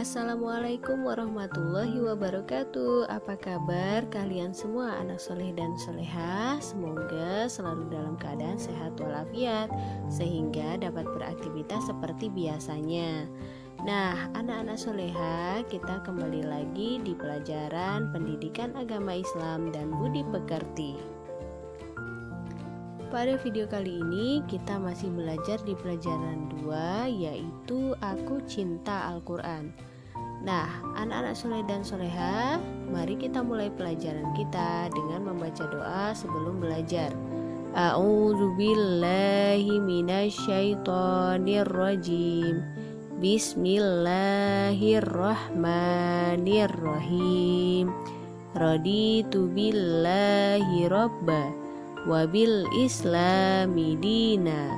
Assalamualaikum warahmatullahi wabarakatuh. Apa kabar kalian semua anak soleh dan solehah? Semoga selalu dalam keadaan sehat walafiat sehingga dapat beraktivitas seperti biasanya. Nah, anak-anak solehah, kita kembali lagi di pelajaran pendidikan agama Islam dan budi pekerti. Pada video kali ini kita masih belajar di pelajaran 2, yaitu Aku Cinta Al-Quran. Nah, anak-anak soleh dan solehah, mari kita mulai pelajaran kita dengan membaca doa sebelum belajar. A'udzubillahi minasyaitonirrajim. Bismillahirrahmanirrahim. Raditu billahi robba wabil islami dina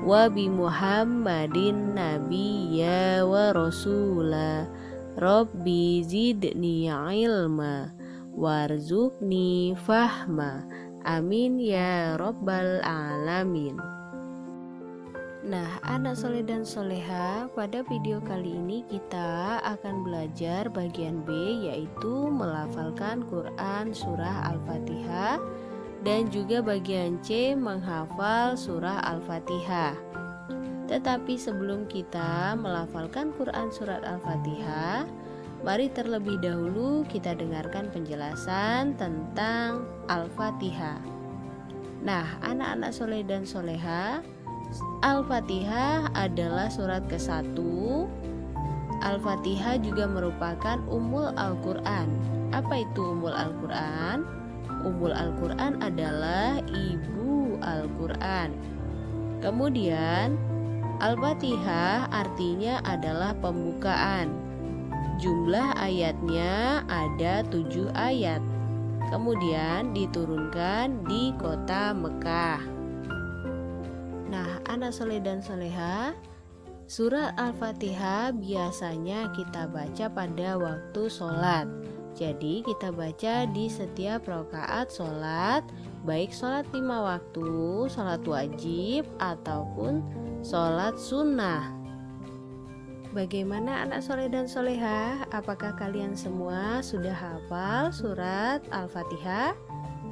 wabi muhammadin nabiyya wa rasula rabbi zidni ilma warzuqni fahma amin ya rabbal alamin. Nah, anak soleh dan soleha, pada video kali ini kita akan belajar bagian B, yaitu melafalkan Quran surah Al-Fatihah, dan juga bagian C, menghafal surah Al-Fatihah. Tetapi sebelum kita melafalkan Quran surat Al-Fatihah, mari terlebih dahulu kita dengarkan penjelasan tentang Al-Fatihah. Nah, anak-anak soleh dan soleha, Al-Fatihah adalah surat ke-1. Al-Fatihah juga merupakan Ummul Al-Quran. Apa itu Ummul Al-Quran? Ummul Al-Quran adalah ibu Al-Quran. Kemudian Al-Fatihah artinya adalah pembukaan. Jumlah ayatnya ada 7 ayat. Kemudian diturunkan di kota Mekah. Nah, anak soleh dan soleha, surat Al-Fatihah biasanya kita baca pada waktu sholat. Jadi kita baca di setiap rakaat sholat, baik sholat 5 waktu, sholat wajib, ataupun sholat sunnah. Bagaimana anak soleh dan soleha? Apakah kalian semua sudah hafal surat Al-Fatihah?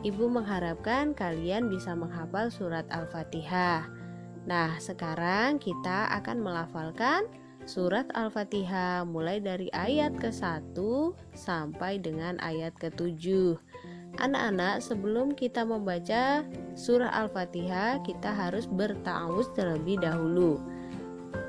Ibu mengharapkan kalian bisa menghafal surat Al-Fatihah. Nah, sekarang kita akan melafalkan surat Al-Fatihah mulai dari ayat ke-1 sampai dengan ayat ke-7. Anak-anak, sebelum kita membaca surah Al-Fatihah, kita harus berta'awudz terlebih dahulu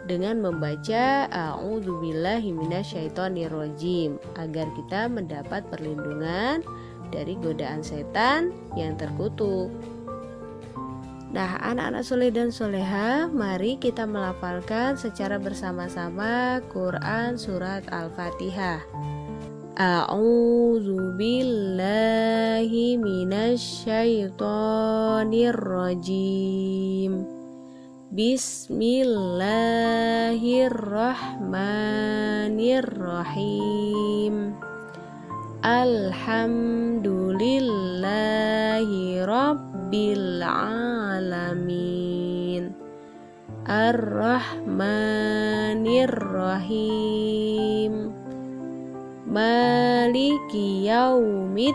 dengan membaca A'udzubillahi minasyaitonirrajim agar kita mendapat perlindungan dari godaan setan yang terkutuk. Nah, anak-anak soleh dan soleha, mari kita melafalkan secara bersama-sama Quran surat Al-Fatihah. A'udzubillahi minasyaitonirrajim. Bismillahirrahmanirrahim. Alhamdulillahi rabbil alamin. Ar-Rahmanir-Rahim. Maliki yaumiddin.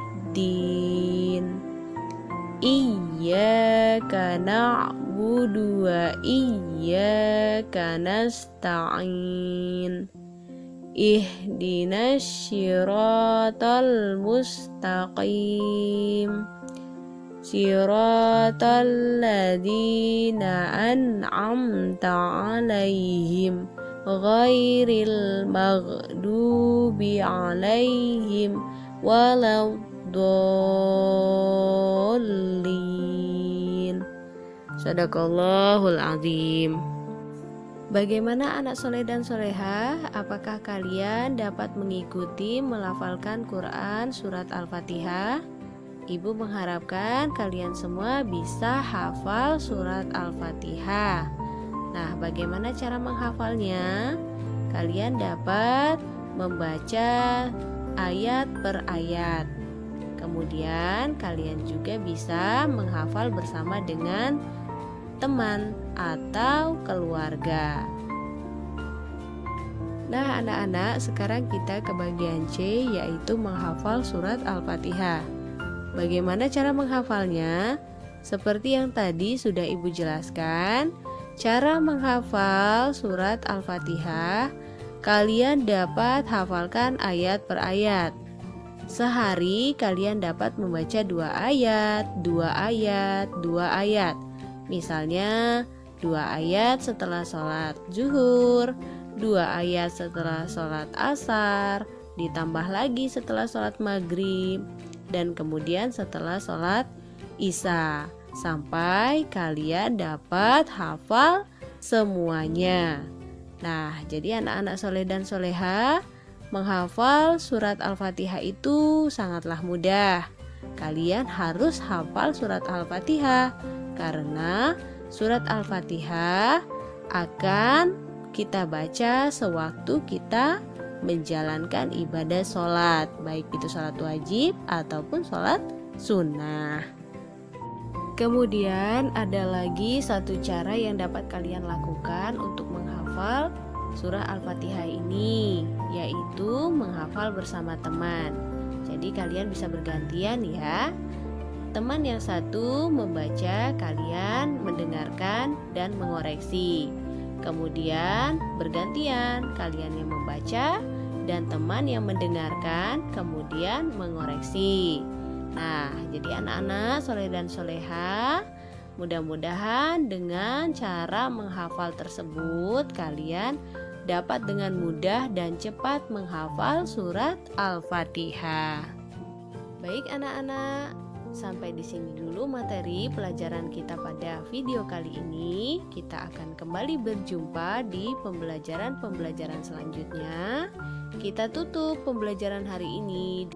Iyyaka na'budu wa iyyaka nasta'in. Ihdinas syiratal mustaqim. Siratal ladzina an'amta 'alaihim ghairil maghdubi 'alaihim waladdallin. Shadaqallahul azim. Bagaimana anak soleh dan soleha? Apakah kalian dapat mengikuti melafalkan Quran surat Al-Fatihah? Ibu mengharapkan kalian semua bisa hafal surat Al-Fatihah. Nah, bagaimana cara menghafalnya? Kalian dapat membaca ayat per ayat. Kemudian kalian juga bisa menghafal bersama dengan teman atau keluarga. Nah, anak-anak, sekarang kita ke bagian C, yaitu menghafal surat Al-Fatihah. Bagaimana cara menghafalnya? Seperti yang tadi sudah Ibu jelaskan, cara menghafal surat Al-Fatihah, kalian dapat hafalkan ayat per ayat. Sehari kalian dapat membaca 2 ayat, 2 ayat, 2 ayat. Misalnya 2 ayat setelah sholat zuhur, 2 ayat setelah sholat asar, ditambah lagi setelah sholat maghrib, dan kemudian setelah sholat isya, sampai kalian dapat hafal semuanya. Nah, jadi anak-anak soleh dan soleha, menghafal surat Al-Fatihah itu sangatlah mudah. Kalian harus hafal surat Al-Fatihah, karena surat Al-Fatihah akan kita baca sewaktu kita menjalankan ibadah sholat, baik itu sholat wajib ataupun sholat sunnah. Kemudian ada lagi satu cara yang dapat kalian lakukan untuk menghafal surah Al-Fatihah ini, yaitu menghafal bersama teman. Jadi kalian bisa bergantian ya. Teman yang satu membaca, kalian mendengarkan dan mengoreksi. Kemudian bergantian, kalian yang membaca dan teman yang mendengarkan, kemudian mengoreksi. Nah, jadi anak-anak soleh dan soleha, mudah-mudahan dengan cara menghafal tersebut kalian dapat dengan mudah dan cepat menghafal surat Al-Fatihah. Baik anak-anak, sampai di sini dulu materi pelajaran kita pada video kali ini. Kita akan kembali berjumpa di pembelajaran selanjutnya. Kita tutup pembelajaran hari ini